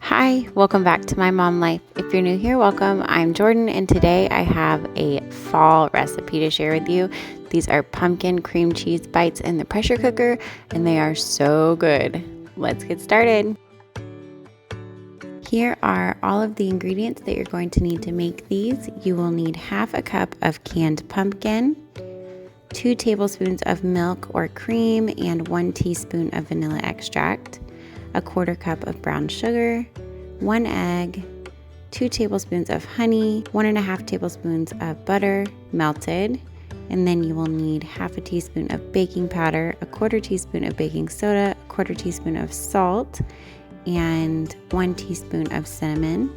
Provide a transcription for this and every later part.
Hi, welcome back to My Mom Life. If you're new here, welcome. I'm Jordan, and today I have a fall recipe to share with you. These are pumpkin cream cheese bites in the pressure cooker, and they are so good. Let's get started. Here are all of the ingredients that you're going to need to make these. You will need half a cup of canned pumpkin, 2 tablespoons of milk or cream, and 1 teaspoon of vanilla extract, a 1/4 cup of brown sugar, 1 egg, 2 tablespoons of honey, 1.5 tablespoons of butter melted, and then you will need half a teaspoon of baking powder, a 1/4 teaspoon of baking soda, a 1/4 teaspoon of salt, and 1 teaspoon of cinnamon,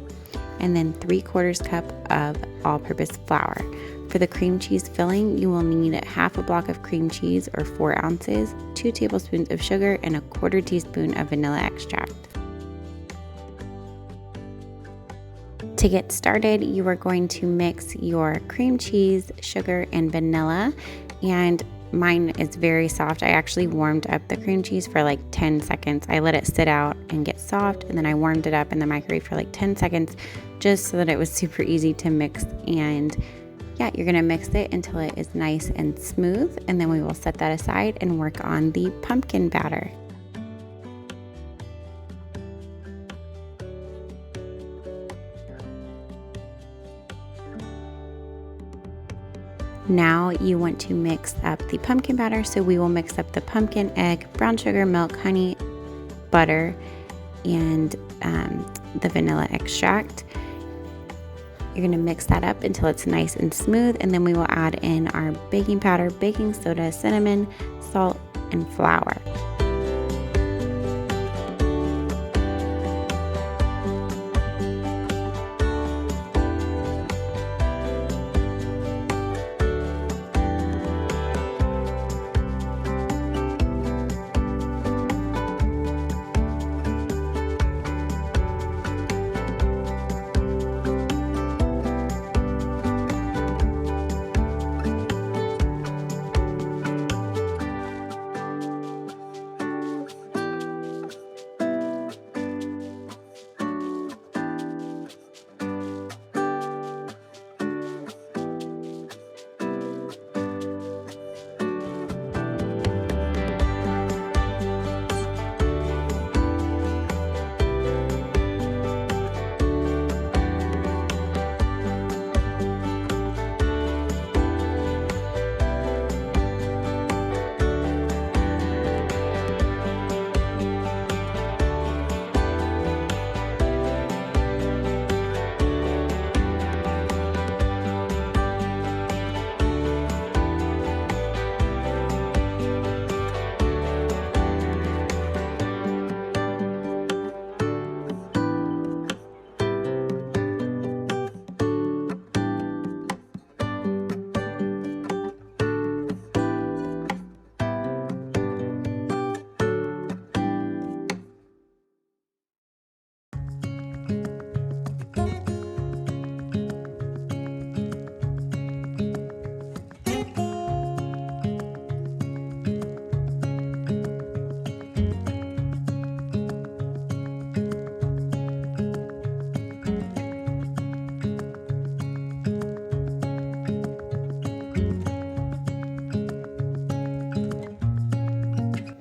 and then 3/4 cup of all-purpose flour. For the cream cheese filling, you will need half a block of cream cheese or 4 ounces, 2 tablespoons of sugar, and a 1/4 teaspoon of vanilla extract. To get started, you are going to mix your cream cheese, sugar, and vanilla, and mine is very soft. I actually warmed up the cream cheese for like 10 seconds. I let it sit out and get soft, and then I warmed it up in the microwave for like 10 seconds just so that it was super easy to mix. And yeah, you're gonna mix it until it is nice and smooth, and then we will set that aside and work on the pumpkin batter. Now you want to mix up the pumpkin batter, so we will mix up the pumpkin, egg, brown sugar, milk, honey, butter, and the vanilla extract. You're going to mix that up until it's nice and smooth, and then we will add in our baking powder, baking soda, cinnamon, salt, and flour.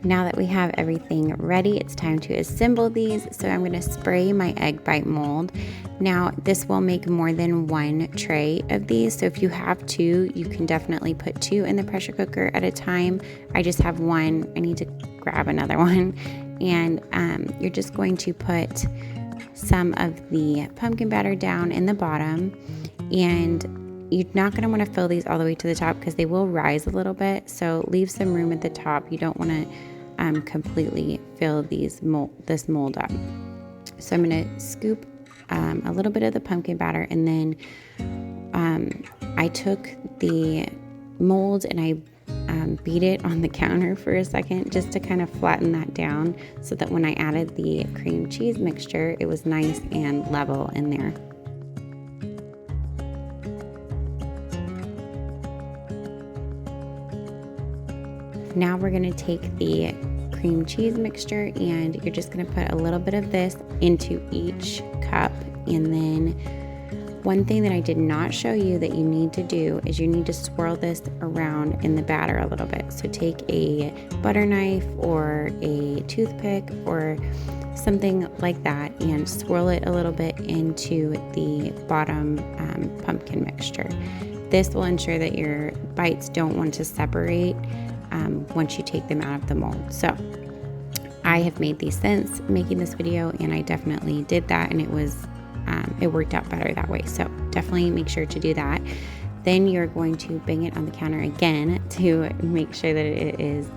Now that we have everything ready, it's time to assemble these. So I'm going to spray my egg bite mold. Now this will make more than 1 tray of these. So if you have 2, you can definitely put 2 in the pressure cooker at a time. I just have 1. I need to grab another one. And you're just going to put some of the pumpkin batter down in the bottom, and you're not going to want to fill these all the way to the top because they will rise a little bit. So leave some room at the top. You don't want to completely fill this mold up. So I'm going to scoop a little bit of the pumpkin batter, and then I took the mold and I beat it on the counter for a second just to kind of flatten that down so that when I added the cream cheese mixture, it was nice and level in there. Now we're going to take the cream cheese mixture, and you're just going to put a little bit of this into each cup. And then one thing that I did not show you that you need to do is you need to swirl this around in the batter a little bit. So take a butter knife or a toothpick or something like that and swirl it a little bit into the bottom pumpkin mixture. This will ensure that your bites don't want to separate once you take them out of the mold. So I have made these since making this video, and I definitely did that, and it worked out better that way. So definitely make sure to do that. Then you're going to bang it on the counter again to make sure that it is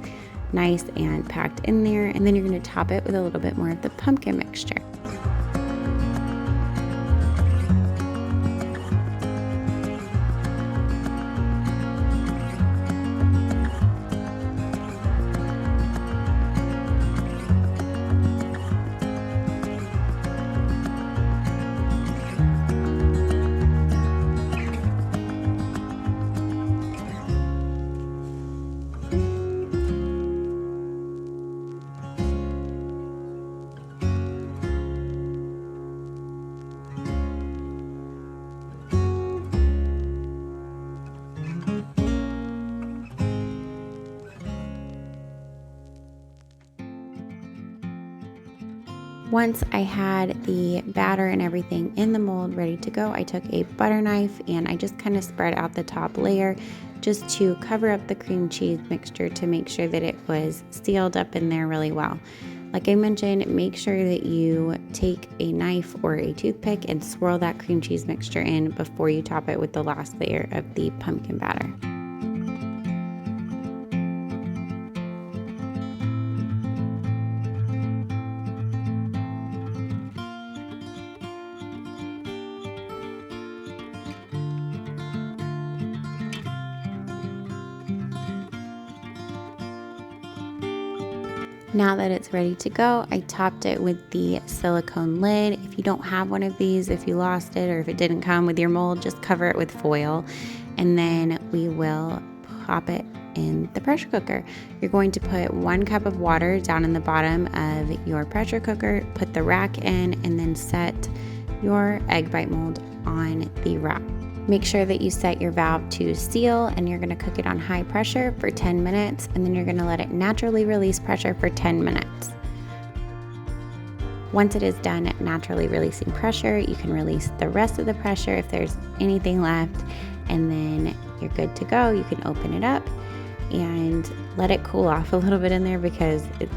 nice and packed in there, and then you're going to top it with a little bit more of the pumpkin mixture. Once I had the batter and everything in the mold ready to go, I took a butter knife and I just kind of spread out the top layer just to cover up the cream cheese mixture to make sure that it was sealed up in there really well. Like I mentioned, make sure that you take a knife or a toothpick and swirl that cream cheese mixture in before you top it with the last layer of the pumpkin batter. Now that it's ready to go, I topped it with the silicone lid. If you don't have one of these, if you lost it or if it didn't come with your mold, just cover it with foil, and then we will pop it in the pressure cooker. You're going to put 1 cup of water down in the bottom of your pressure cooker, put the rack in, and then set your egg bite mold on the rack. Make sure that you set your valve to seal, and you're going to cook it on high pressure for 10 minutes, and then you're going to let it naturally release pressure for 10 minutes. Once it is done at naturally releasing pressure, you can release the rest of the pressure if there's anything left, and then you're good to go. You can open it up and let it cool off a little bit in there because it's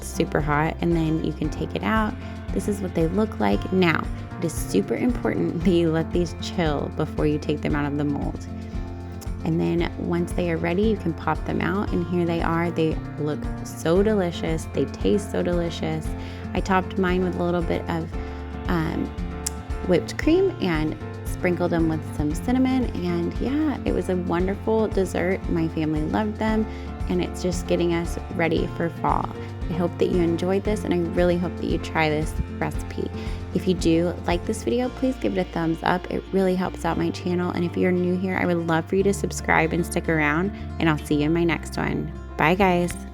super hot, and then you can take it out. This is what they look like. Now, it is super important that you let these chill before you take them out of the mold. And then once they are ready, you can pop them out, and here they are. They look so delicious. They taste so delicious. I topped mine with a little bit of whipped cream and sprinkled them with some cinnamon, and yeah, it was a wonderful dessert. My family loved them, and it's just getting us ready for fall. I hope that you enjoyed this, and I really hope that you try this recipe. If you do like this video, please give it a thumbs up. It really helps out my channel, and if you're new here, I would love for you to subscribe and stick around, and I'll see you in my next one. Bye guys.